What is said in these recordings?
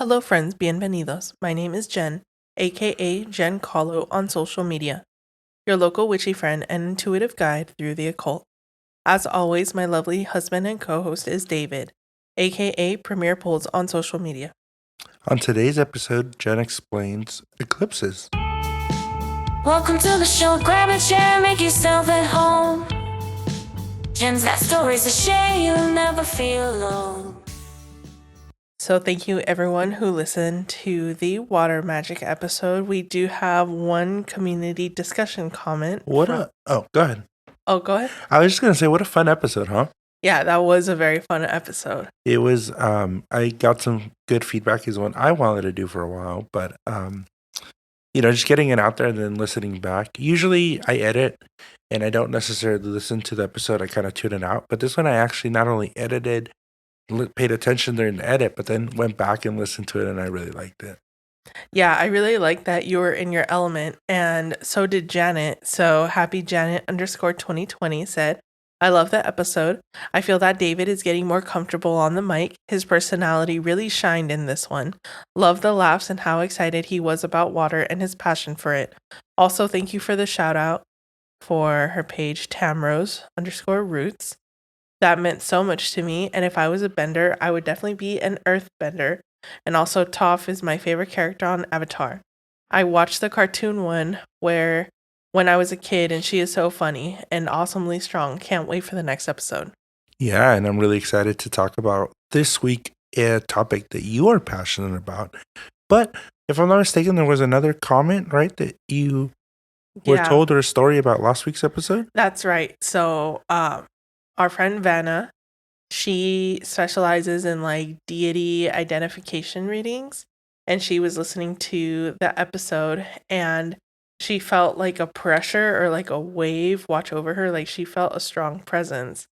Hello friends, bienvenidos. My name is Jen, aka Jen Kahlo on social media, your local witchy friend and intuitive guide through the occult. As always, my lovely husband and co-host is David, aka Premier Polls on social media. On today's episode, Jen explains eclipses. Welcome to the show. Grab a chair, make yourself at home. Jen's got stories to share, you'll never feel alone. So thank you everyone who listened to the water magic episode. We do have one community discussion comment. Oh, go ahead. Oh, go ahead. I was just going to say, what a fun episode, huh? Yeah, that was a very fun episode. It was, I got some good feedback. Is one I wanted to do for a while, but, just getting it out there and then listening back. Usually I edit and I don't necessarily listen to the episode. I kind of tune it out. But this one I actually not only edited, paid attention during the edit, but then went back and listened to it, and I really liked it. Yeah, I really like that you were in your element, and so did Janet. So happy Janet _2020 said, I love the episode. I feel that David is getting more comfortable on the mic. His personality really shined in this one. Love the laughs and how excited he was about water and his passion for it. Also, thank you for the shout out for her page, Tamrose _roots. That meant so much to me, and if I was a bender, I would definitely be an earth bender. And also, Toph is my favorite character on Avatar. I watched the cartoon one when I was a kid, and she is so funny and awesomely strong. Can't wait for the next episode. Yeah, and I'm really excited to talk about this week a topic that you are passionate about. But if I'm not mistaken, there was another comment, right, that you were told, or a story about last week's episode? That's right. So, our friend Vanna, she specializes in like deity identification readings, and she was listening to the episode and she felt like a pressure or like a wave watch over her, like she felt a strong presence.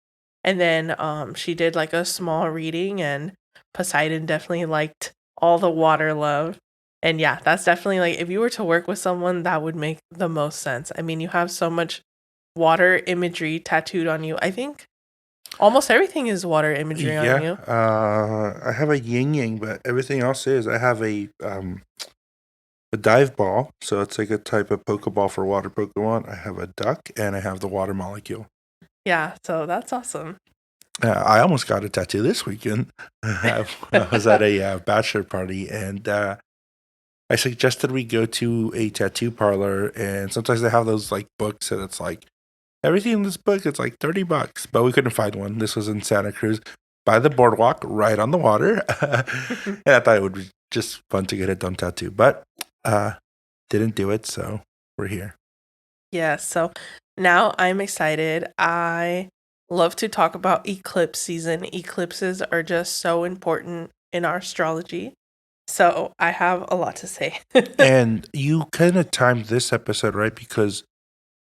And then she did like a small reading, and Poseidon definitely liked all the water love. And yeah, that's definitely like, if you were to work with someone, that would make the most sense. I mean, you have so much water imagery tattooed on you. I think almost everything is water imagery on you. I have a yin yang, but everything else is. I have a dive ball, so it's like a type of Pokeball for water Pokemon. I have a duck, and I have the water molecule. Yeah, so that's awesome. I almost got a tattoo this weekend. I was at a bachelor party, and I suggested we go to a tattoo parlor, and sometimes they have those like books, and it's like, everything in this book, it's like $30, but we couldn't find one. This was in Santa Cruz by the boardwalk, right on the water. And I thought it would be just fun to get a dumb tattoo, but didn't do it, so we're here. Yeah, so now I'm excited. I love to talk about eclipse season. Eclipses are just so important in our astrology. So I have a lot to say. And you kind of timed this episode, right? Because,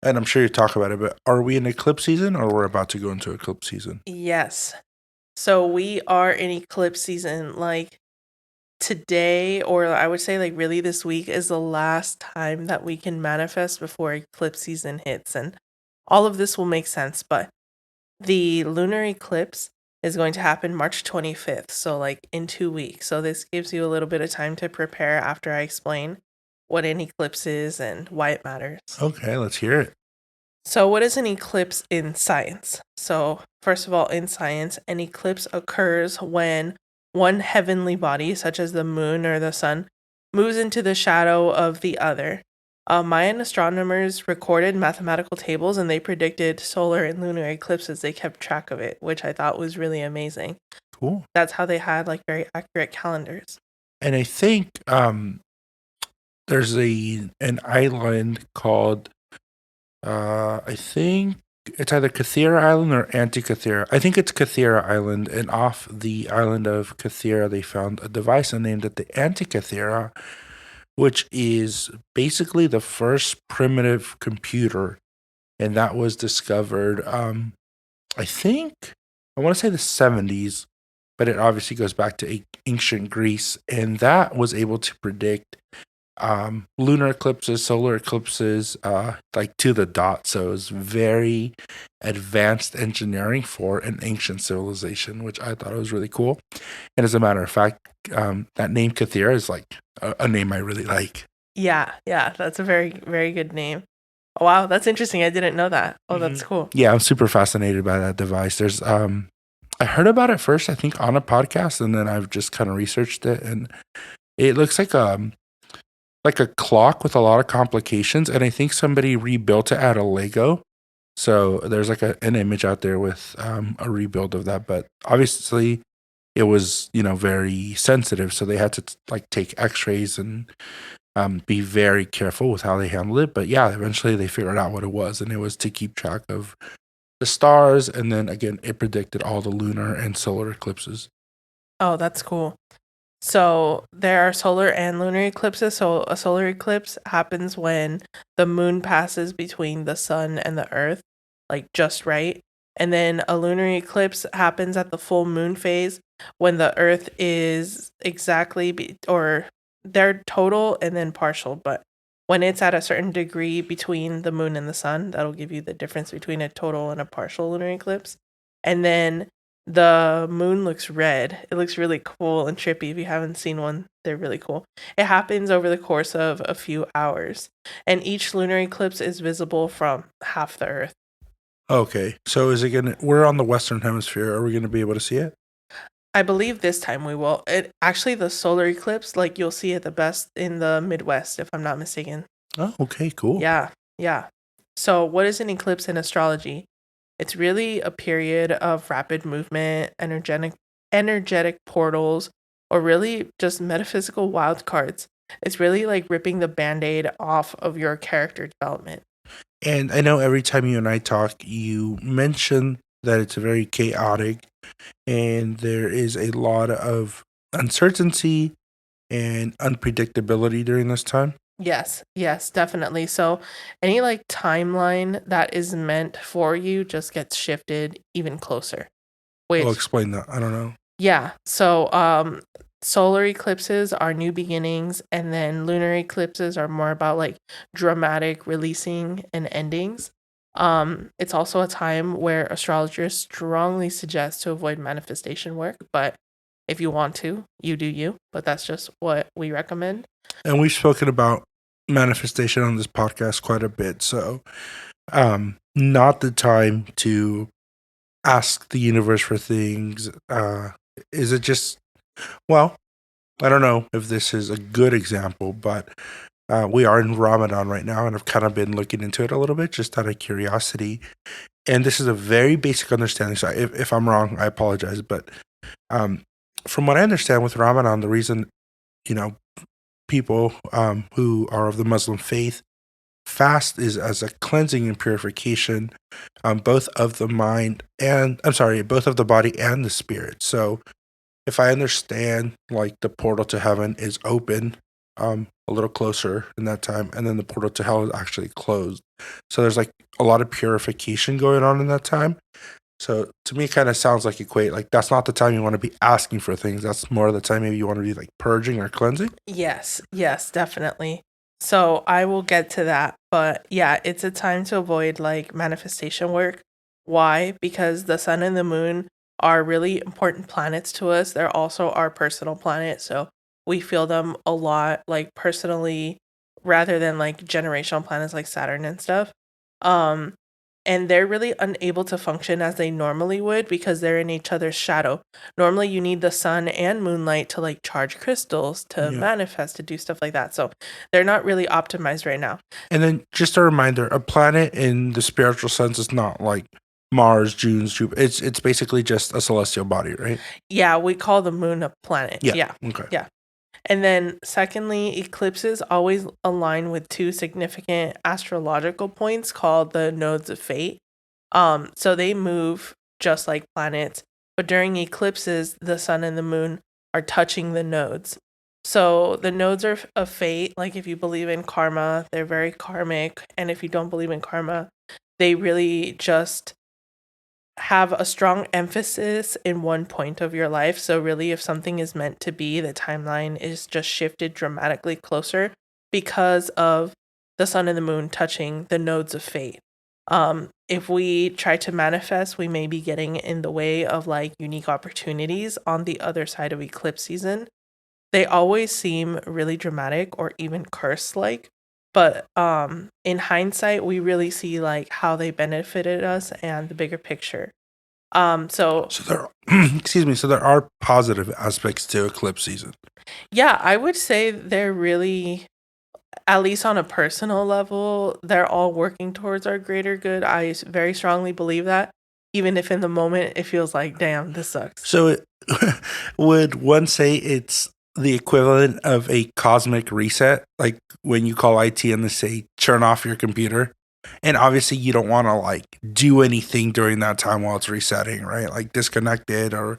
and I'm sure you talk about it, but are we in eclipse season, or we're about to go into eclipse season? Yes. So we are in eclipse season. Like today, or I would say like really this week, is the last time that we can manifest before eclipse season hits. And all of this will make sense, but the lunar eclipse is going to happen March 25th. So like in 2 weeks. So this gives you a little bit of time to prepare after I explain what an eclipse is and why it matters. Okay, let's hear it. So what is an eclipse in science? So first of all, in science, an eclipse occurs when one heavenly body, such as the moon or the sun, moves into the shadow of the other. Mayan astronomers recorded mathematical tables, and they predicted solar and lunar eclipses. They kept track of it, which I thought was really amazing. Cool. That's how they had like very accurate calendars. And I think there's an island called I think it's either Kathira Island or Antikythera. I think it's Kathira Island, and off the island of Kathira they found a device and named it the Antikythera, which is basically the first primitive computer, and that was discovered I think I want to say the 70s, but it obviously goes back to ancient Greece, and that was able to predict lunar eclipses, solar eclipses, like to the dot. So it was very advanced engineering for an ancient civilization, which I thought was really cool. And as a matter of fact, that name Kathira is like a name I really like. Yeah, that's a very, very good name. Oh, wow, that's interesting. I didn't know that. Oh, that's cool. Yeah, I'm super fascinated by that device. There's I heard about it first, I think, on a podcast, and then I've just kind of researched it, and it looks like a clock with a lot of complications, and I think somebody rebuilt it out of Lego. So there's like an image out there with a rebuild of that, but obviously it was very sensitive, so they had to like take X-rays and be very careful with how they handled it. But yeah, eventually they figured out what it was, and it was to keep track of the stars, and then again it predicted all the lunar and solar eclipses. Oh, that's cool. So there are solar and lunar eclipses. So a solar eclipse happens when the moon passes between the sun and the earth, like just right. And then a lunar eclipse happens at the full moon phase when the earth is or they're total and then partial. But when it's at a certain degree between the moon and the sun, that'll give you the difference between a total and a partial lunar eclipse. And then the moon looks red. It looks really cool and trippy. If you haven't seen one, they're really cool. It happens over the course of a few hours, and each lunar eclipse is visible from half the Earth. Okay, so is it we're on the Western Hemisphere. Are we gonna be able to see it? I believe this time we will. It actually, the solar eclipse, like you'll see it the best in the Midwest, if I'm not mistaken. Oh, okay, cool. Yeah. So, what is an eclipse in astrology? It's really a period of rapid movement, energetic portals, or really just metaphysical wild cards. It's really like ripping the band-aid off of your character development. And I know every time you and I talk, you mention that it's very chaotic and there is a lot of uncertainty and unpredictability during this time. Yes, definitely. So any like timeline that is meant for you just gets shifted even closer. I'll explain that. I don't know. Yeah. So solar eclipses are new beginnings, and then lunar eclipses are more about like dramatic releasing and endings. It's also a time where astrologers strongly suggest to avoid manifestation work, but if you want to, you do you, but that's just what we recommend. And we've spoken about manifestation on this podcast quite a bit, so not the time to ask the universe for things. Is it just, well, I don't know if this is a good example, but we are in Ramadan right now, and I've kind of been looking into it a little bit just out of curiosity. And this is a very basic understanding, so if I'm wrong, I apologize. But from what I understand with Ramadan, the reason, people who are of the Muslim faith fast is as a cleansing and purification, both of the both of the body and the spirit. So if I understand, like, the portal to heaven is open a little closer in that time, and then the portal to hell is actually closed. So there's like a lot of purification going on in that time. So to me, it kind of sounds like that's not the time you want to be asking for things. That's more of the time maybe you want to be like purging or cleansing. Yes, definitely. So I will get to that. But yeah, it's a time to avoid like manifestation work. Why? Because the sun and the moon are really important planets to us. They're also our personal planet. So we feel them a lot like personally rather than like generational planets like Saturn and stuff. And they're really unable to function as they normally would because they're in each other's shadow. Normally, you need the sun and moonlight to like charge crystals, to manifest, to do stuff like that. So they're not really optimized right now. And then just a reminder, a planet in the spiritual sense is not like Mars, Jupiter. It's basically just a celestial body, right? Yeah, we call the moon a planet. Yeah. Okay. Yeah. And then secondly, eclipses always align with two significant astrological points called the nodes of fate. So they move just like planets, but during eclipses, the sun and the moon are touching the nodes. So the nodes are of fate. Like if you believe in karma, they're very karmic. And if you don't believe in karma, they really just have a strong emphasis in one point of your life. So really, if something is meant to be, the timeline is just shifted dramatically closer because of the sun and the moon touching the nodes of fate. If we try to manifest, we may be getting in the way of like unique opportunities on the other side of eclipse season. they always seem really dramatic or even curse-like. But in hindsight, we really see like how they benefited us and the bigger picture. So So there, excuse me. So there are positive aspects to eclipse season. yeah, I would say they're really, at least on a personal level, they're all working towards our greater good. Very strongly believe that, even if in the moment it feels like, damn, this sucks. So would one say it's the equivalent of a cosmic reset, like when you call IT and they say turn off your computer? And obviously you don't want to like do anything during that time while it's resetting, right? Like disconnect it or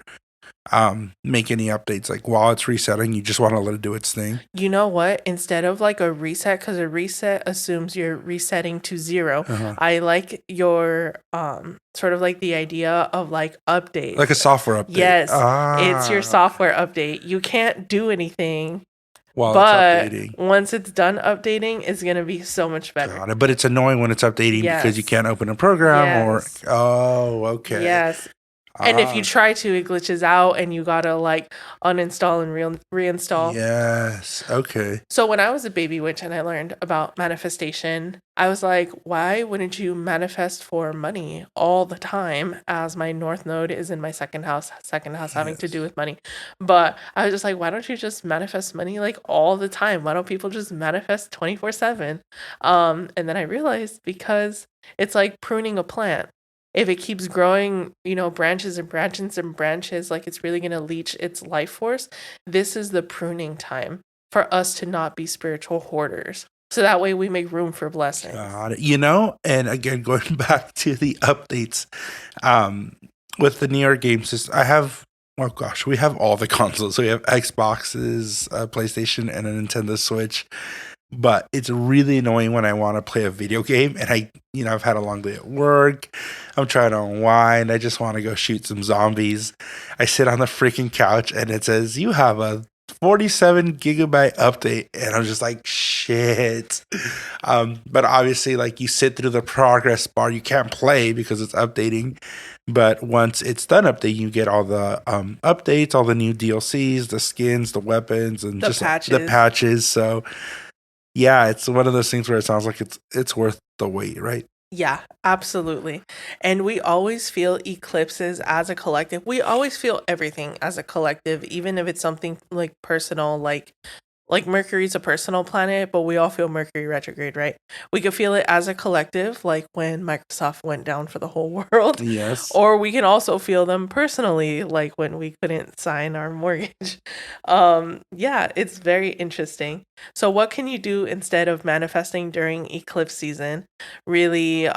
make any updates. Like while it's resetting, you just want to let it do its thing. You know what? Instead of like a reset, because a reset assumes you're resetting to 0, Uh-huh. I like your sort of like the idea of like update. Like a software update. Yes, it's your software update. You can't do anything, while but it's updating. once it's done updating, it's gonna be so much better. Got it. But it's annoying when it's updating because you Yes. can't open a program Yes. or okay. Yes. And if you try to, it glitches out and you gotta like uninstall and reinstall. Yes. Okay. So when I was a baby witch and I learned about manifestation, I was like, why wouldn't you manifest for money all the time, as my north node is in my second house having to do with money. But I was just like, why don't you just manifest money like all the time? Why don't people just manifest 24/7? And then I realized, because it's like pruning a plant. If it keeps growing, branches and branches and branches, like it's really going to leach its life force. This is the pruning time for us to not be spiritual hoarders. So that way we make room for blessings. Got it. And again, going back to the updates, with the newer game system, we have all the consoles. We have Xboxes, PlayStation, and a Nintendo Switch. But it's really annoying when I want to play a video game and I've had a long day at work. I'm trying to unwind. I just want to go shoot some zombies. I sit on the freaking couch and it says, you have a 47 gigabyte update. And I'm just like, shit. But obviously, like, you sit through the progress bar. You can't play because it's updating. But once it's done updating, you get all the updates, all the new DLCs, the skins, the weapons, and The patches. the patches. So yeah, it's one of those things where it sounds like it's worth the wait, right? Yeah, absolutely. And we always feel eclipses as a collective. We always feel everything as a collective, even if it's something like personal, like Mercury's a personal planet, but we all feel Mercury retrograde, right? We could feel it as a collective, like when Microsoft went down for the whole world. Yes. Or we can also feel them personally, like when we couldn't sign our mortgage. Yeah, it's very interesting. So what can you do instead of manifesting during eclipse season? Really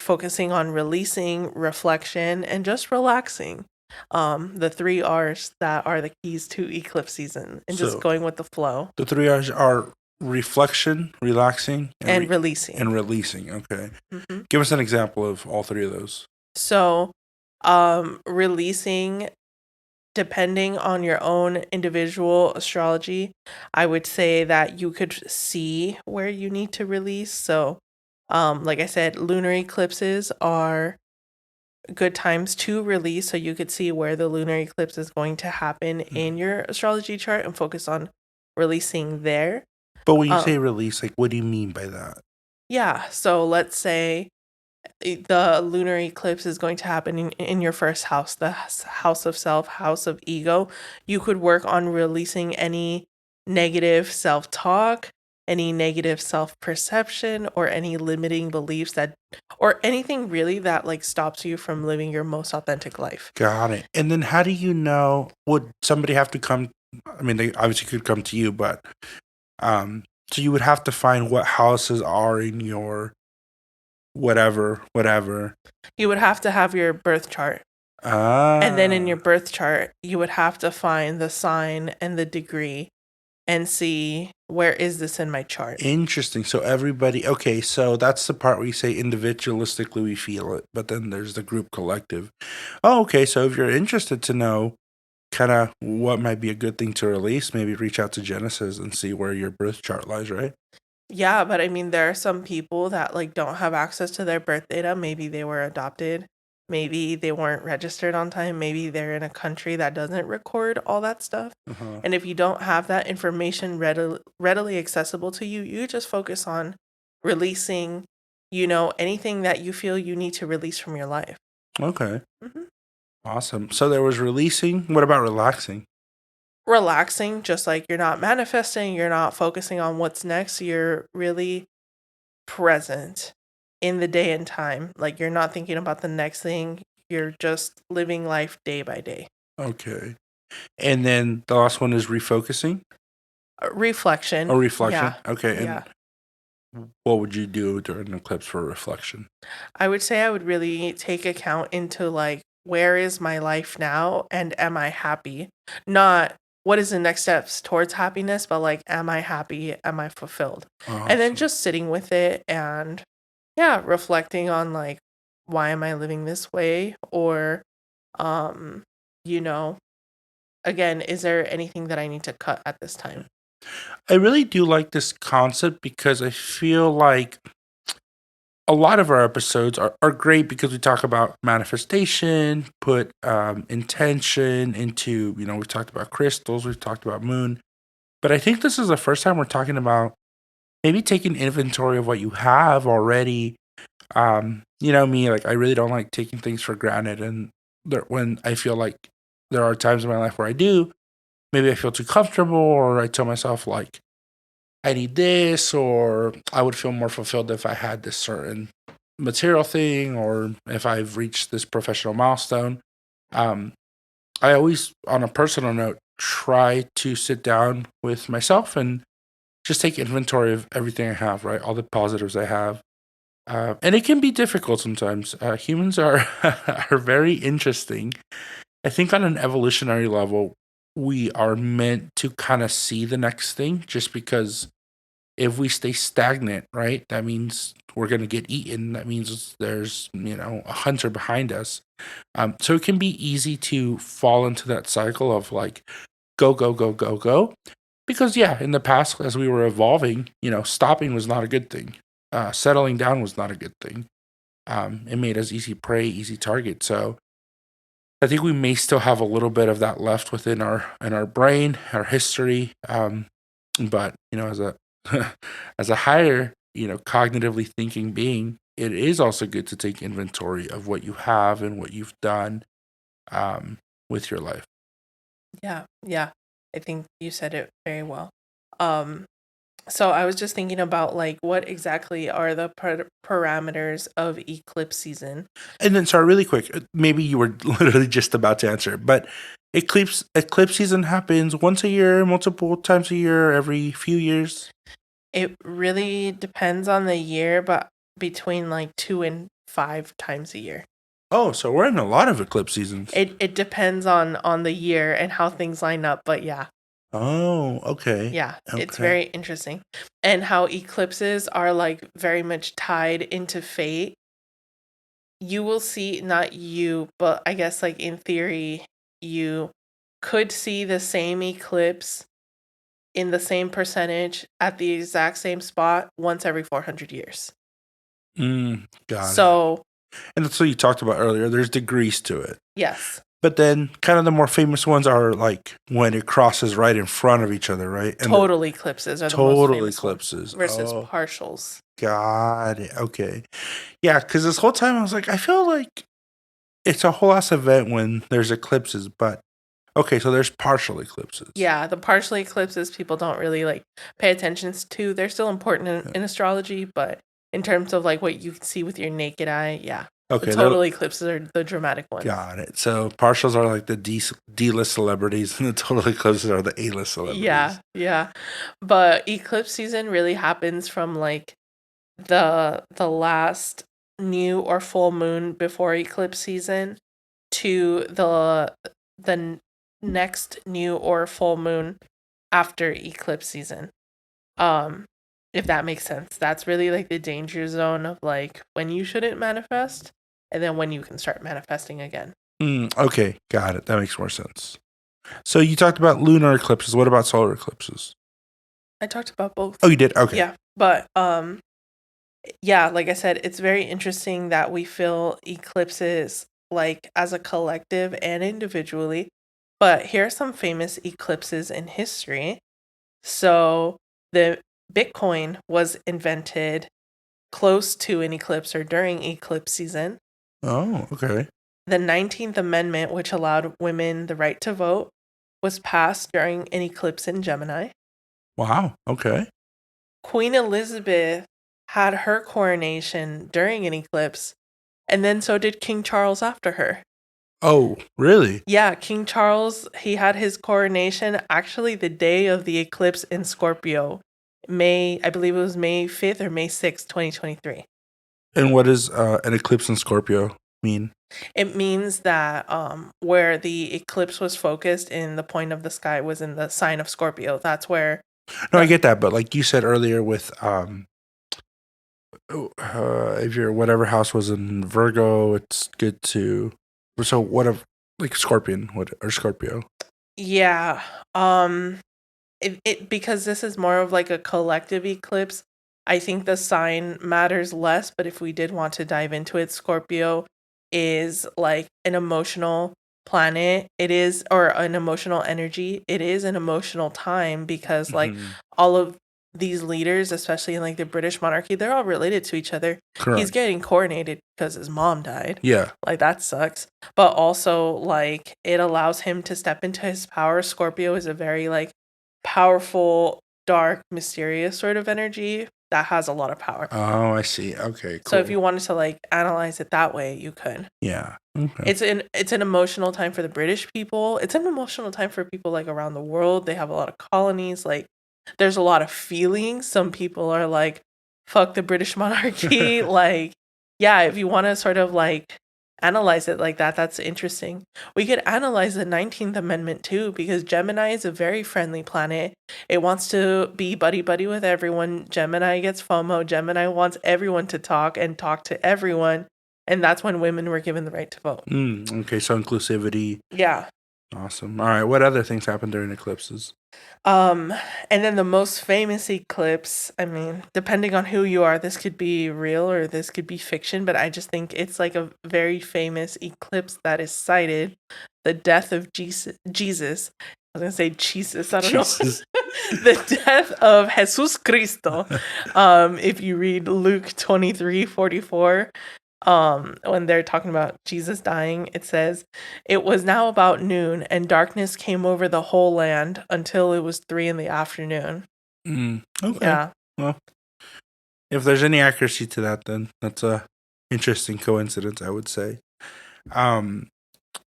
focusing on releasing, reflection, and just relaxing. The 3 R's that are the keys to eclipse season, and just So, going with the flow The 3 R's are reflection, relaxing, and releasing. and releasing. Okay. Mhm. Give us an example of all 3 of those. So, releasing, depending on your own individual astrology, I would say that you could see where you need to release. So, like I said, lunar eclipses are good times to release, so you could see where the lunar eclipse is going to happen in your astrology chart and focus on releasing there. But when you say release, like, what do you mean by that? Yeah, so let's say the lunar eclipse is going to happen in your first house, the house of self, house of ego. You could work on releasing any negative self-talk, any negative self-perception, or any limiting beliefs or anything really that like stops you from living your most authentic life. Got it. And then how do you know? Would somebody have to come? I mean, they obviously could come to you, but so you would have to find what houses are in your whatever. You would have to have your birth chart. And then in your birth chart, you would have to find the sign and the degree and see, where is this in my chart? Interesting. So everybody, okay, so that's the part where you say individualistically we feel it, but then there's the group collective. Oh, okay. So if you're interested to know kind of what might be a good thing to release, maybe reach out to Genesis and see where your birth chart lies, right? Yeah, but I mean, there are some people that like don't have access to their birth data. Maybe they were adopted maybe they weren't registered on time, maybe they're in a country that doesn't record all that stuff. Uh-huh. And if you don't have that information readily accessible to you, you just focus on releasing, anything that you feel you need to release from your life. Okay. hmm Awesome. So there was releasing. What about relaxing? Relaxing, just like you're not manifesting, you're not focusing on what's next, you're really present in the day and time. Like you're not thinking about the next thing, you're just living life day by day. Okay. And then the last one is refocusing Reflection. or reflection. Yeah. Okay. Yeah. And what would you do during an eclipse for reflection? I would say I would really take account into like, where is my life now and am I happy? Not what is the next steps towards happiness, but like, am I happy? Am I fulfilled? And then Awesome. just sitting with it and reflecting on like, why am I living this way? Or, you know, again, is there anything that I need to cut at this time? I really do like this concept because I feel like a lot of our episodes are great because we talk about manifestation, put intention into, we've talked about crystals, we've talked about moon. But I think this is the first time we're talking about maybe taking inventory of what you have already. Me, like I really don't like taking things for granted. And when I feel like there are times in my life where I do, maybe I feel too comfortable or I tell myself like, I need this, or I would feel more fulfilled if I had this certain material thing, or if I've reached this professional milestone. Um, I always, on a personal note, try to sit down with myself and just take inventory of everything I have, right? All the positives I have. And it can be difficult sometimes. Humans are are very interesting. I think on an evolutionary level, we are meant to kind of see the next thing just because if we stay stagnant, right, that means we're going to get eaten. That means there's, a hunter behind us. So it can be easy to fall into that cycle of like, go, go, go, go, go. Because, in the past, as we were evolving, stopping was not a good thing. Settling down was not a good thing. It made us easy prey, easy target. So I think we may still have a little bit of that left within our brain, our history. But as a as a higher, cognitively thinking being, it is also good to take inventory of what you have and what you've done with your life. Yeah. I think you said it very well. So I was just thinking about like, what exactly are the parameters of eclipse season? And then, sorry, really quick, maybe you were literally just about to answer, but eclipse season happens once a year, multiple times a year, every few years. It really depends on the year, but between like 2 and 5 times a year. Oh, so we're in a lot of eclipse seasons. It depends on the year and how things line up, but yeah. Oh, okay. Yeah, it's Okay. very interesting. And how eclipses are like very much tied into fate. You will see, not you, but I guess like in theory, you could see the same eclipse in the same percentage at the exact same spot once every 400 years. Got it. So, And that's what you talked about earlier. There's degrees to it. yes. But then kind of the more famous ones are like when it crosses right in front of each other, right? And Total eclipses are the most total famous ones eclipses. versus Oh, partials. got it. Okay. Yeah, because this whole time I was like, I feel like it's a whole ass event when there's eclipses, but okay, so there's partial eclipses. Yeah, the partial eclipses people don't really like pay attention to. They're still important in astrology, but in terms of like what you can see with your naked eye, yeah. Okay. The total eclipses are the dramatic ones. Got it. So partials are like the D-list celebrities, and the total eclipses are the A-list celebrities. Yeah. But eclipse season really happens from like the last new or full moon before eclipse season to the next new or full moon after eclipse season. If that makes sense. That's really like the danger zone of like when you shouldn't manifest and then when you can start manifesting again. Okay, got it. That makes more sense. So you talked about lunar eclipses. What about solar eclipses? I talked about both. Oh, you did? Okay. Yeah, but like I said, it's very interesting that we feel eclipses like as a collective and individually. But here are some famous eclipses in history. So the Bitcoin was invented close to an eclipse or during eclipse season. Oh, okay. The 19th Amendment, which allowed women the right to vote, was passed during an eclipse in Gemini. Wow. Okay. Queen Elizabeth had her coronation during an eclipse, and then so did King Charles after her. Oh, really? Yeah, King Charles, he had his coronation actually the day of the eclipse in Scorpio. I believe it was May 5th or May 6th, 2023. And what does an eclipse in Scorpio mean? It means that where the eclipse was focused in the point of the sky was in the sign of Scorpio. That's where. No, I get that, but like you said earlier, with if your whatever house was in Virgo, it's good to. So what if like Scorpion or Scorpio? Yeah. It because this is more of like a collective eclipse. I think the sign matters less, but if we did want to dive into it, Scorpio is like an emotional planet. It is, or an emotional energy. It is an emotional time because like Mhm. all of these leaders, especially in like the British monarchy, they're all related to each other. Correct. He's getting coronated because his mom died. Yeah. Like that sucks. But also like it allows him to step into his power. Scorpio is a very like powerful, dark, mysterious sort of energy that has a lot of power. Oh, I see. Okay, cool. So if you wanted to like analyze it that way, you could. Yeah. Okay. It's an emotional time for the British people. It's an emotional time for people like around the world. They have a lot of colonies. Like there's a lot of feelings. Some people are like, fuck the British monarchy. Like, yeah, if you want to sort of like analyze it like that, that's interesting. We could analyze the 19th Amendment too, because Gemini is a very friendly planet. It wants to be buddy-buddy with everyone. Gemini gets FOMO. Gemini wants everyone to talk and talk to everyone. And that's when women were given the right to vote. Okay, so inclusivity. Yeah. Awesome. All right, what other things happen during eclipses? And then the most famous eclipse, I mean, depending on who you are, this could be real or this could be fiction, but I just think it's like a very famous eclipse that is cited, the death of Jesus. I was going to say Jesus, I don't know. The death of Jesus Cristo. If you read Luke 23:44, when they're talking about Jesus dying, it says, "It was now about noon, and darkness came over the whole land until it was 3 p.m." Okay. Yeah. Well, if there's any accuracy to that, then that's a interesting coincidence, I would say.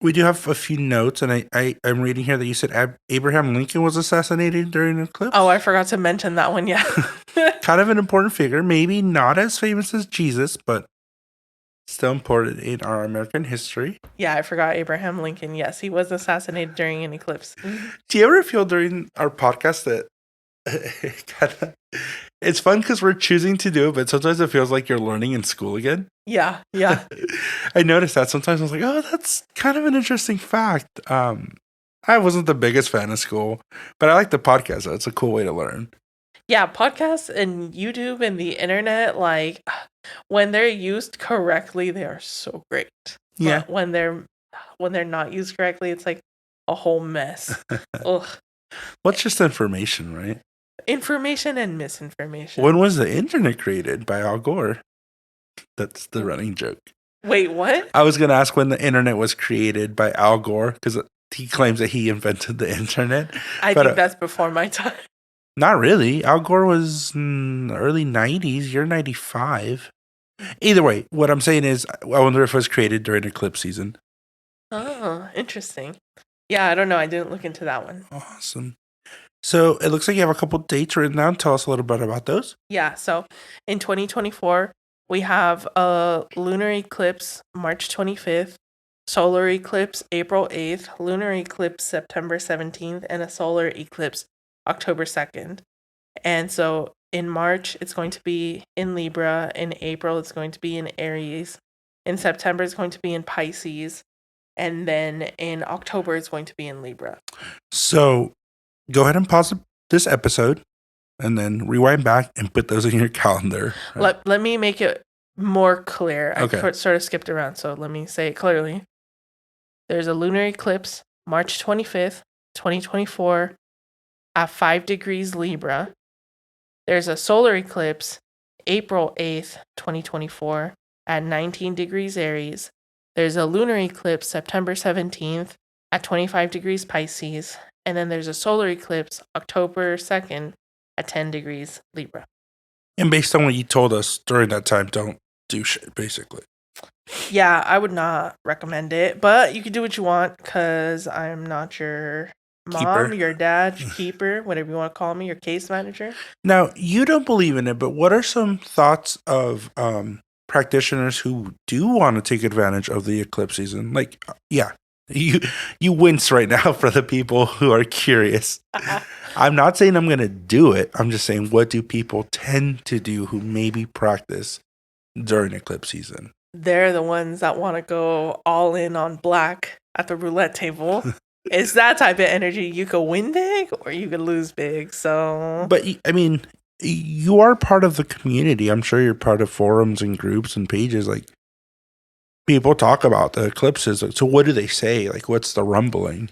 We do have a few notes, and I'm reading here that you said Abraham Lincoln was assassinated during an eclipse. Oh, I forgot to mention that one. Yeah. Kind of an important figure, maybe not as famous as Jesus, but still important in our American history. Yeah, I forgot Abraham Lincoln. Yes, he was assassinated during an eclipse. Do you ever feel during our podcast that it's fun because we're choosing to do it, but sometimes it feels like you're learning in school again? Yeah. I noticed that sometimes I was like, oh, that's kind of an interesting fact. I wasn't the biggest fan of school, but I like the podcast. So it's a cool way to learn. Yeah, podcasts and YouTube and the internet, like when they're used correctly, they are so great. Yeah. But when they're not used correctly, it's like a whole mess. Ugh. What's just information, right? Information and misinformation. When was the internet created? By Al Gore. That's the running joke. Wait, what? I was going to ask when the internet was created by Al Gore, because he claims that he invented the internet. I think that's before my time. Not really. Al Gore was in the early 90s. You're 95. Either way, what I'm saying is, I wonder if it was created during eclipse season. Oh, interesting. Yeah, I don't know. I didn't look into that one. Awesome. So it looks like you have a couple dates written down. Tell us a little bit about those. Yeah. So in 2024, we have a lunar eclipse March 25th, solar eclipse April 8th, lunar eclipse September 17th, and a solar eclipse October 2nd. And so in March, it's going to be in Libra. In April, it's going to be in Aries. In September, it's going to be in Pisces. And then in October, it's going to be in Libra. So go ahead and pause this episode and then rewind back and put those in your calendar. Let me make it more clear. Okay. I sort of skipped around, so let me say it clearly. There's a lunar eclipse March 25th, 2024 at 5 degrees Libra. There's a solar eclipse April 8th, 2024 at 19 degrees Aries. There's a lunar eclipse September 17th at 25 degrees Pisces. And then there's a solar eclipse October 2nd at 10 degrees Libra. And based on what you told us during that time, don't do shit, basically. Yeah, I would not recommend it, but you can do what you want because I'm not your mom, Keeper. your dad, your keeper, whatever you want to call me, your case manager. Now, you don't believe in it, but what are some thoughts of practitioners who do want to take advantage of the eclipse season? Like, yeah, you wince right now for the people who are curious. I'm not saying I'm going to do it. I'm just saying, what do people tend to do who maybe practice during eclipse season? They're the ones that want to go all in on black at the roulette table. It's that type of energy. You could win big or you could lose big. So, But I mean, you are part of the community. I'm sure you're part of forums and groups and pages. Like, people talk about the eclipses. So what do they say? Like, what's the rumbling?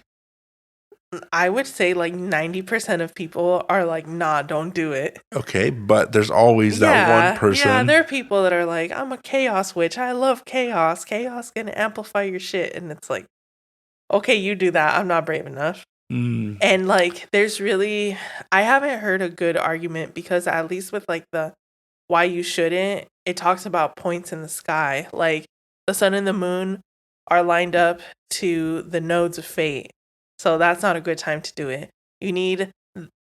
I would say like 90% of people are like, nah, don't do it. Okay, but there's always that one person. Yeah, there are people that are like, I'm a chaos witch. I love chaos. Chaos can amplify your shit. And it's like, okay, you do that. I'm not brave enough. And like, I haven't heard a good argument because at least with like the why you shouldn't, it talks about points in the sky. Like the sun and the moon are lined up to the nodes of fate. So that's not a good time to do it. You need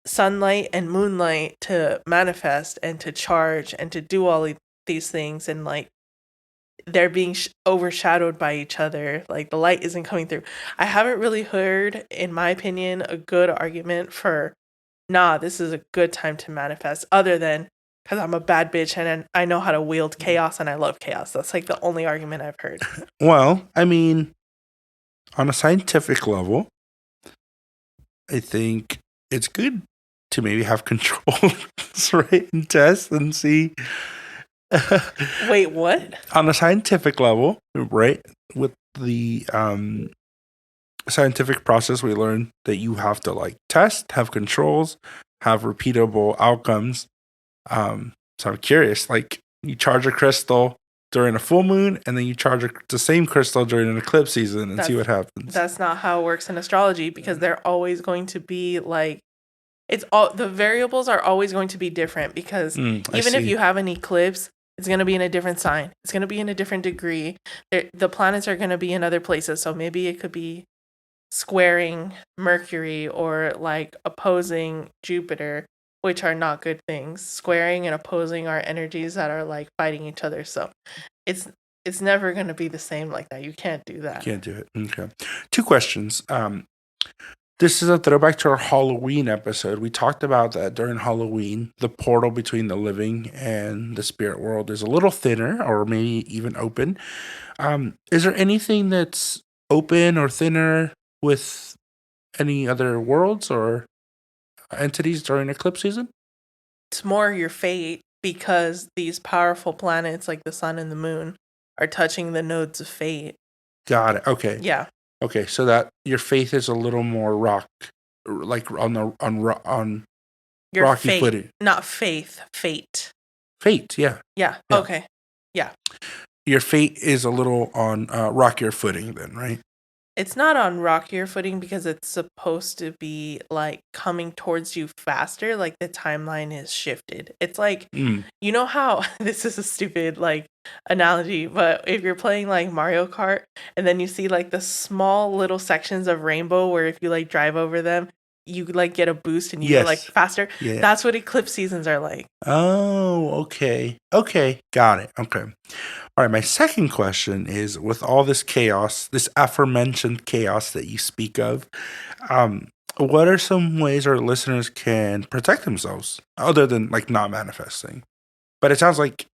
sunlight and moonlight to manifest and to charge and to do all these things. And like, they're being overshadowed by each other. Like the light isn't coming through. I haven't really heard, in my opinion, a good argument for, nah, this is a good time to manifest, other than because I'm a bad bitch and I know how to wield chaos and I love chaos. That's like the only argument I've heard. Well, I mean, on a scientific level, I think it's good to maybe have controls, right? And test and see. Wait, what? On a scientific level, right? With the scientific process, we learn that you have to like test, have controls, have repeatable outcomes. So I'm curious, like you charge a crystal during a full moon and then you charge the same crystal during an eclipse season and see what happens. That's not how it works in astrology because they're always going to be like, it's all, the variables are always going to be different because even if you have an eclipse, it's going to be in a different sign. It's going to be in a different degree. The planets are going to be in other places. So maybe it could be squaring Mercury or like opposing Jupiter, which are not good things. Squaring and opposing are energies that are like fighting each other. So it's never going to be the same like that. You can't do that. You can't do it. Okay. 2 questions. This is a throwback to our Halloween episode. We talked about that during Halloween. The portal between the living and the spirit world is a little thinner or maybe even open. Is there anything that's open or thinner with any other worlds or entities during eclipse season? It's more your fate because these powerful planets like the sun and the moon are touching the nodes of fate. Got it. Okay. Yeah. Okay, so that your faith is a little more like on Your rocky fate, footing. not faith, fate. Fate, yeah. Yeah. Yeah. Okay. Yeah. Your fate is a little on rockier footing then, right? It's not on rockier footing because it's supposed to be like coming towards you faster. Like the timeline is shifted. It's like, you know how this is a stupid like analogy, but if you're playing like Mario Kart and then you see like the small little sections of rainbow where if you like drive over them, you like get a boost and you get like faster. Yeah. That's what eclipse seasons are like. Oh, okay. Okay, got it. Okay. All right, my second question is, with all this chaos, this aforementioned chaos that you speak of, what are some ways our listeners can protect themselves other than like not manifesting? But it sounds like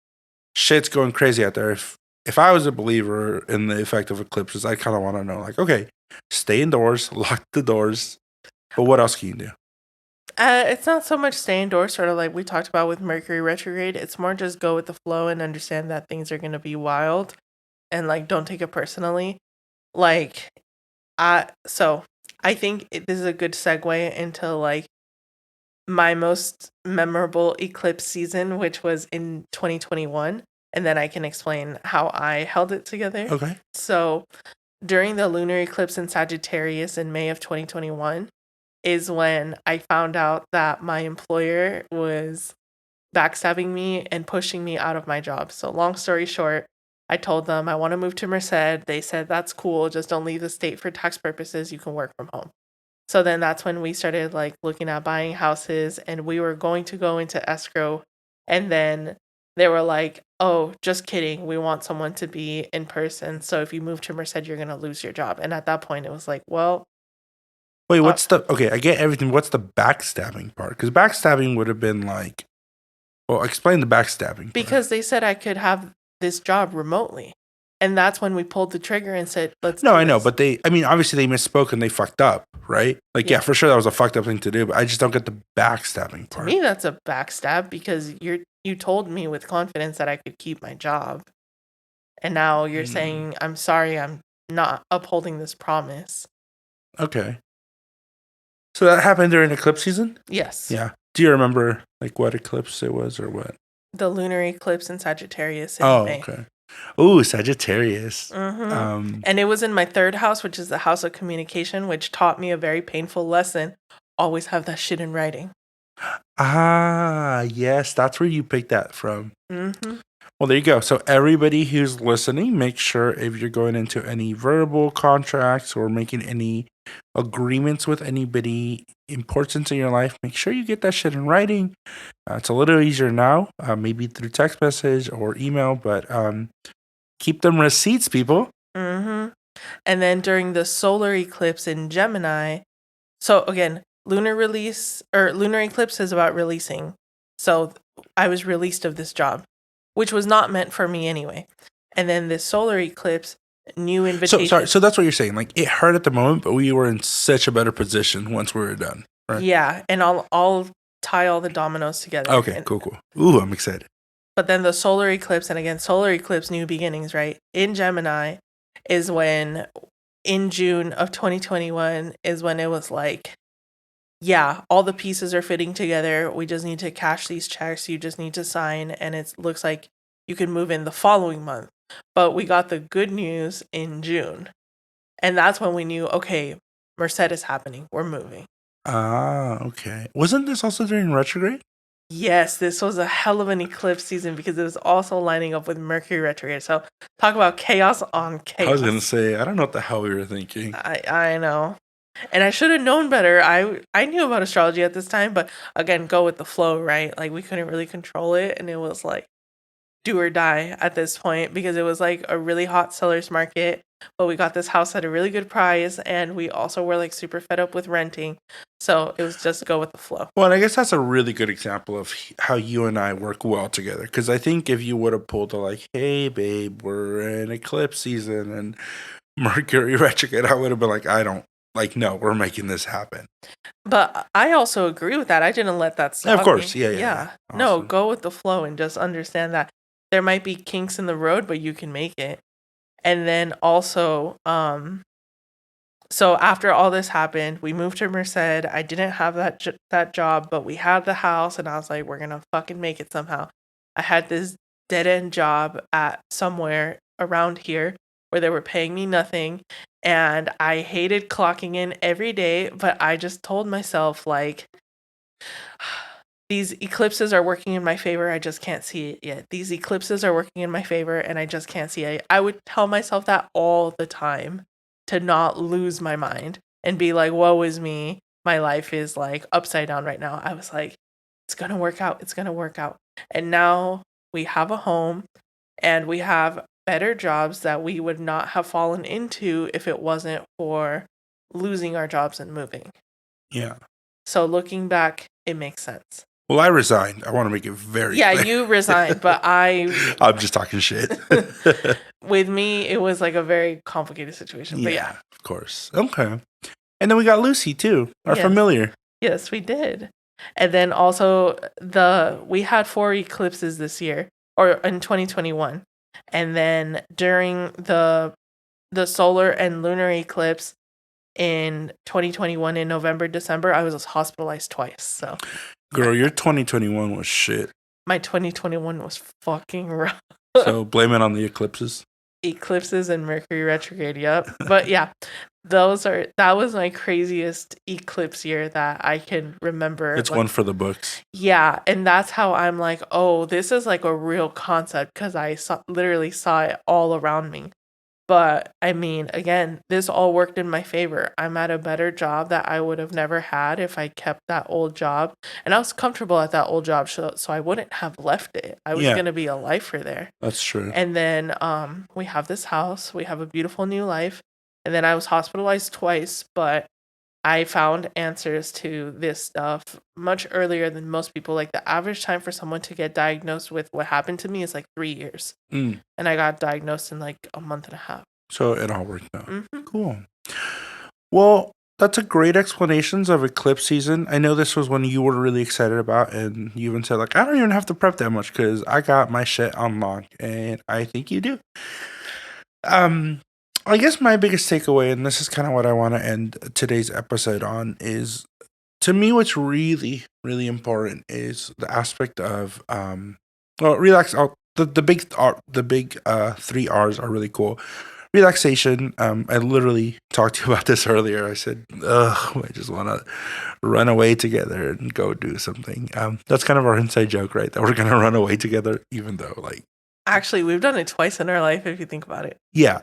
shit's going crazy out there. If I was a believer in the effect of eclipses, I kind of want to know, like, okay, stay indoors, lock the doors, but what else can you do? It's not so much stay indoors, sort of like we talked about with Mercury retrograde. It's more just go with the flow and understand that things are going to be wild and like don't take it personally. Like, so I think this is a good segue into like my most memorable eclipse season, which was in 2021. And then I can explain how I held it together. Okay. So during the lunar eclipse in Sagittarius in May of 2021 is when I found out that my employer was backstabbing me and pushing me out of my job. So long story short, I told them I want to move to Merced. They said, that's cool. Just don't leave the state for tax purposes. You can work from home. So then that's when we started like looking at buying houses, and we were going to go into escrow. And then they were like, oh, just kidding. We want someone to be in person. So if you move to Merced, you're going to lose your job. And at that point, it was like, well, Wait, okay, I get everything. What's the backstabbing part? Because backstabbing would have been like, well, explain the backstabbing part. Because they said I could have this job remotely. And that's when we pulled the trigger and said, let's No, do I know, this. but obviously they misspoke and they fucked up, right? Like, yeah, for sure that was a fucked up thing to do, but I just don't get the backstabbing To part. me, that's a backstab because you told me with confidence that I could keep my job. And now you're saying, I'm sorry, I'm not upholding this promise. Okay. So that happened during eclipse season? Yes. Yeah. Do you remember like what eclipse it was or what? The lunar eclipse in Sagittarius in May. Okay. Ooh, Sagittarius. And it was in my third house, which is the house of communication, which taught me a very painful lesson. Always have that shit in writing. Ah, yes. That's where you picked that from. Mm-hmm. Well, there you go. So everybody who's listening, make sure if you're going into any verbal contracts or making any agreements with anybody important in your life, make sure you get that shit in writing. It's a little easier now, maybe through text message or email, but keep them receipts, people. Mm-hmm. And then during the solar eclipse in Gemini, so again, lunar eclipse is about releasing. So I was released of this job, which was not meant for me anyway. And then this solar eclipse, new invitation. So that's what you're saying. Like, it hurt at the moment, but we were in such a better position once we were done. Right? Yeah, and I'll tie all the dominoes together. Okay, cool. Ooh, I'm excited. But then the solar eclipse, and again, solar eclipse, new beginnings, right? In Gemini is when, in June of 2021, is when it was like, yeah, all the pieces are fitting together. We just need to cash these checks. You just need to sign. And it looks like you can move in the following month. But we got the good news in June. And that's when we knew, okay, Merced is happening. We're moving. Ah, okay. Wasn't this also during retrograde? Yes, this was a hell of an eclipse season because it was also lining up with Mercury retrograde. So talk about chaos on chaos. I was going to say, I don't know what the hell we were thinking. I know. And I should have known better. I knew about astrology at this time, but again, go with the flow, right? Like we couldn't really control it. And it was like do or die at this point because it was like a really hot seller's market. But we got this house at a really good price. And we also were like super fed up with renting. So it was just go with the flow. Well, and I guess that's a really good example of how you and I work well together. Because I think if you would have pulled the like, hey, babe, we're in eclipse season and Mercury retrograde, I would have been like, no, we're making this happen. But I also agree with that. I didn't let that stop of course. me. Yeah. Awesome. No, go with the flow and just understand that there might be kinks in the road, but you can make it. And then also, so after all this happened, we moved to Merced. I didn't have that job, but we had the house, and I was like, we're gonna fucking make it somehow. I had this dead end job at somewhere around here where they were paying me nothing, and I hated clocking in every day. But I just told myself like, these eclipses are working in my favor. I just can't see it yet. These eclipses are working in my favor, and I just can't see it. I would tell myself that all the time to not lose my mind and be like, woe is me. My life is like upside down right now. I was like, it's going to work out. It's going to work out. And now we have a home and we have better jobs that we would not have fallen into if it wasn't for losing our jobs and moving. Yeah. So looking back, it makes sense. Well, I resigned. I want to make it very clear. You resigned, but I'm just talking shit. With me, it was like a very complicated situation. But yeah. Of course. Okay. And then we got Lucy, too. Our familiar. Yes, we did. And then also we had 4 eclipses this year, or in 2021. And then during the solar and lunar eclipse in 2021 in November, December, I was hospitalized twice. So Girl, your 2021 was shit. my 2021 was fucking rough. So blame it on the eclipses. Eclipses and Mercury retrograde, yep. But yeah, that was my craziest eclipse year that I can remember. It's one for the books. Yeah, and that's how I'm like, oh, this is like a real concept because I literally saw it all around me. But I mean, again, this all worked in my favor. I'm at a better job that I would have never had if I kept that old job. And I was comfortable at that old job, so I wouldn't have left it. I was going to be a lifer there. That's true. And then we have this house. We have a beautiful new life. And then I was hospitalized twice, but I found answers to this stuff much earlier than most people. Like the average time for someone to get diagnosed with what happened to me is like 3 years. And I got diagnosed in like a month and a half. So it all worked out. Cool. Well, that's a great explanations of eclipse season. I know this was one you were really excited about, and you even said like, I don't even have to prep that much because I got my shit on lock, and I think you do. I guess my biggest takeaway, and this is kind of what I want to end today's episode on, is to me what's really, really important is the aspect of relax. The big 3 R's are really cool. Relaxation. I literally talked to you about this earlier. I said, I just want to run away together and go do something. That's kind of our inside joke, right? That we're going to run away together, even though like... Actually, we've done it twice in our life, if you think about it. Yeah.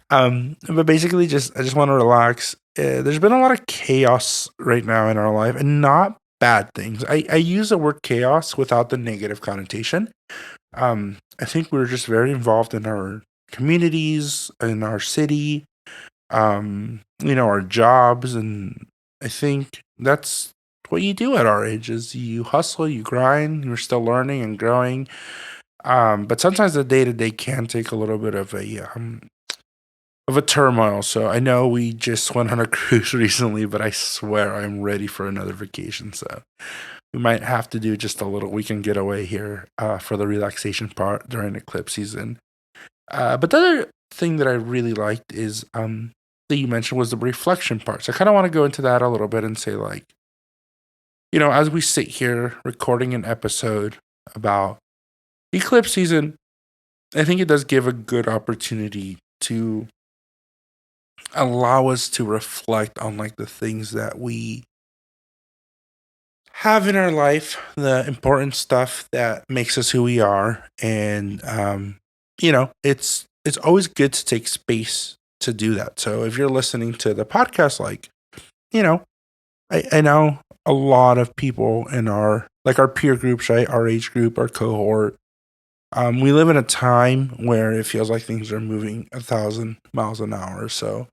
But basically I just want to relax. There's been a lot of chaos right now in our life, and not bad things. I use the word chaos without the negative connotation. I think we're just very involved in our communities, in our city, our jobs, and I think that's what you do at our age is you hustle, you grind, you're still learning and growing. But sometimes the day-to-day can take a little bit of a turmoil. So I know we just went on a cruise recently, but I swear I'm ready for another vacation. So we might have to do just a little weekend getaway here for the relaxation part during eclipse season. But the other thing that I really liked is that you mentioned was the reflection part. So I kind of want to go into that a little bit and say like, as we sit here recording an episode about eclipse season, I think it does give a good opportunity to allow us to reflect on like the things that we have in our life, the important stuff that makes us who we are. And, it's always good to take space to do that. So if you're listening to the podcast, like, I know a lot of people in our peer groups, right? Our age group, our cohort. We live in a time where it feels like things are moving 1,000 miles an hour. So,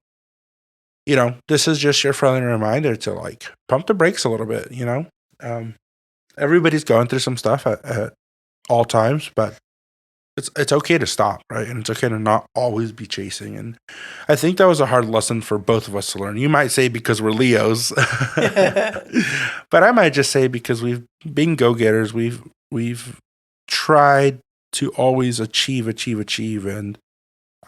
this is just your friendly reminder to like pump the brakes a little bit, everybody's going through some stuff at all times, but it's okay to stop, right? And it's okay to not always be chasing. And I think that was a hard lesson for both of us to learn. You might say because we're Leos, but I might just say because we've been go-getters, we've tried to always achieve. And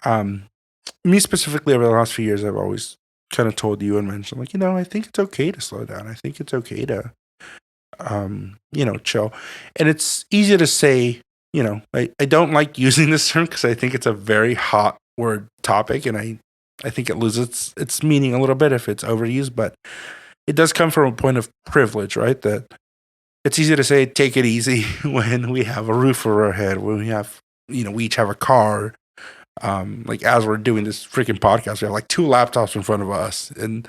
me specifically over the last few years, I've always kind of told you and mentioned like, I think it's okay to slow down. I think it's okay to, chill. And it's easy to say, I don't like using this term because I think it's a very hot word topic, and I think it loses its meaning a little bit if it's overused, but it does come from a point of privilege, right? That it's easy to say, take it easy when we have a roof over our head, when we have, we each have a car. Like as we're doing this freaking podcast, we have like 2 laptops in front of us, and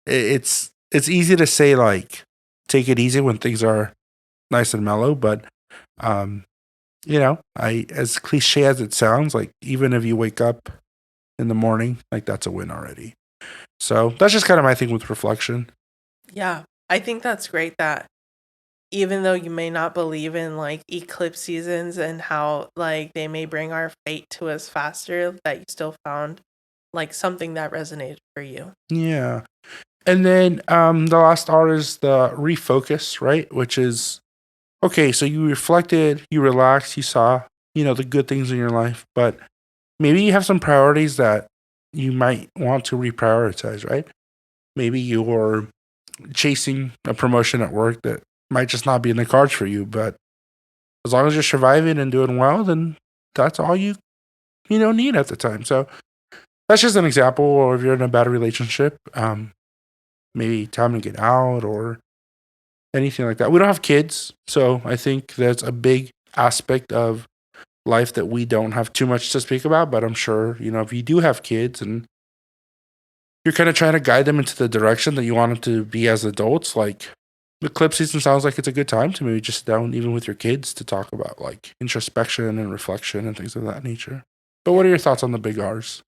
it's easy to say like, take it easy when things are nice and mellow, but as cliche as it sounds, like even if you wake up in the morning, like that's a win already. So that's just kind of my thing with reflection. Yeah, I think that's great that even though you may not believe in like eclipse seasons and how like they may bring our fate to us faster, that you still found like something that resonated for you. Yeah. And then the last R is the refocus, right? Which is, okay, so you reflected, you relaxed, you saw, the good things in your life, but maybe you have some priorities that you might want to reprioritize, right? Maybe you're chasing a promotion at work that might just not be in the cards for you, but as long as you're surviving and doing well, then that's all you need at the time. So that's just an example. Or if you're in a bad relationship, maybe time to get out or anything like that. We don't have kids, so I think that's a big aspect of life that we don't have too much to speak about. But I'm sure, if you do have kids and you're kind of trying to guide them into the direction that you want them to be as adults, like eclipse season sounds like it's a good time to maybe just sit down even with your kids to talk about like introspection and reflection and things of that nature. But what are your thoughts on the big R's?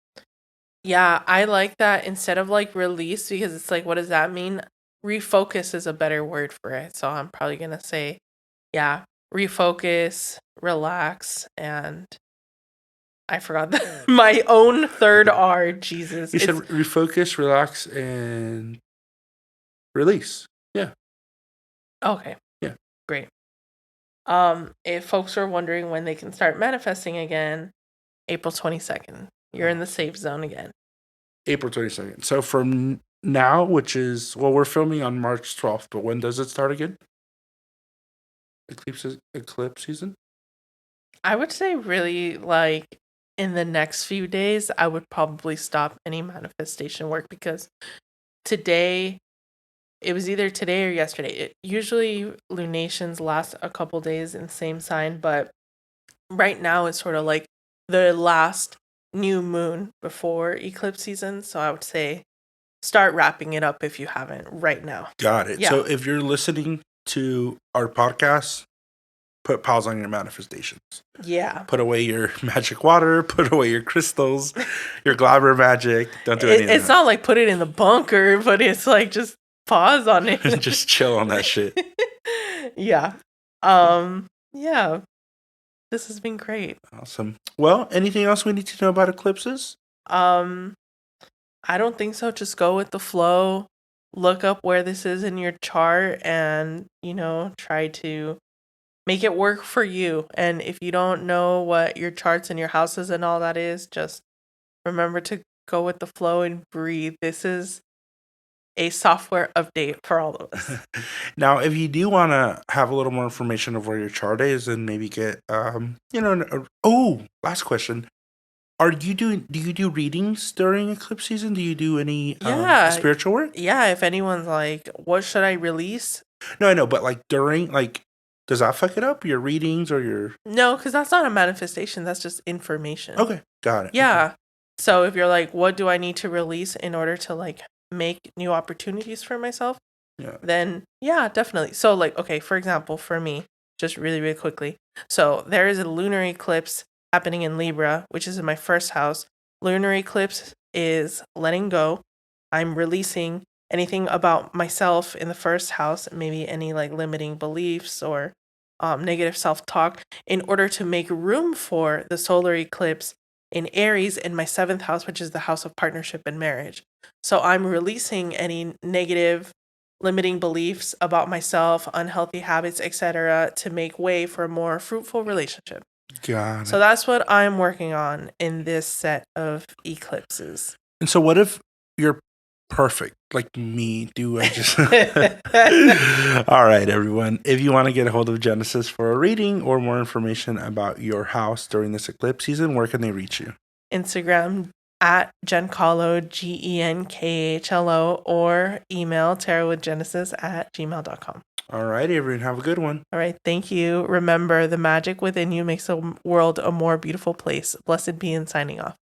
Yeah, I like that instead of like release, because it's like, what does that mean? Refocus is a better word for it. So I'm probably going to say, yeah, refocus, relax, and I forgot my own third R. Jesus. You said refocus, relax, and release. Yeah. Okay. Yeah. Great. If folks are wondering when they can start manifesting again, April 22nd. You're in the safe zone again. April 22nd. So from now, which is, we're filming on March 12th, but when does it start again? Eclipse season? I would say really like in the next few days, I would probably stop any manifestation work because today, it was either today or yesterday. Usually lunations last a couple days in the same sign, but right now it's sort of like the last new moon before eclipse season. So I would say start wrapping it up if you haven't right now. Got it. Yeah. So if you're listening to our podcast, put pause on your manifestations. Yeah. Put away your magic water, put away your crystals, your glamour magic. Don't do anything. It's not like put it in the bunker, but it's like just pause on it. Just chill on that shit. Yeah. Yeah. This has been great. Awesome. Well, anything else we need to know about eclipses? I don't think so. Just go with the flow. Look up where this is in your chart and, try to make it work for you. And if you don't know what your charts and your houses and all that is, just remember to go with the flow and breathe. This is a software update for all of us. Now, if you do want to have a little more information of where your chart is and maybe get, last question. Do you do readings during eclipse season? Do you do any spiritual work? Yeah, if anyone's like, what should I release? No, I know, but like during, like, does that fuck it up? Your readings or your... No, because that's not a manifestation. That's just information. Okay, got it. Yeah. Okay. So if you're like, what do I need to release in order to like make new opportunities for myself? Yeah. Then yeah, definitely. So like, okay, for example, for me, just really, really quickly. So there is a lunar eclipse happening in Libra, which is in my first house. Lunar eclipse is letting go. I'm releasing anything about myself in the first house, maybe any like limiting beliefs or negative self-talk, in order to make room for the solar eclipse in Aries in my 7th house, which is the house of partnership and marriage. So I'm releasing any negative limiting beliefs about myself, unhealthy habits, etc., to make way for a more fruitful relationship. Got it. So that's what I'm working on in this set of eclipses. And so what if you're perfect like me? Do I just... All right, everyone. If you want to get a hold of Genesis for a reading or more information about your house during this eclipse season, where can they reach you? Instagram at Genkahlo, GENKHLO, or email tarotwithgenesis@gmail.com. All right, everyone. Have a good one. All right. Thank you. Remember, the magic within you makes the world a more beautiful place. Blessed be, and signing off.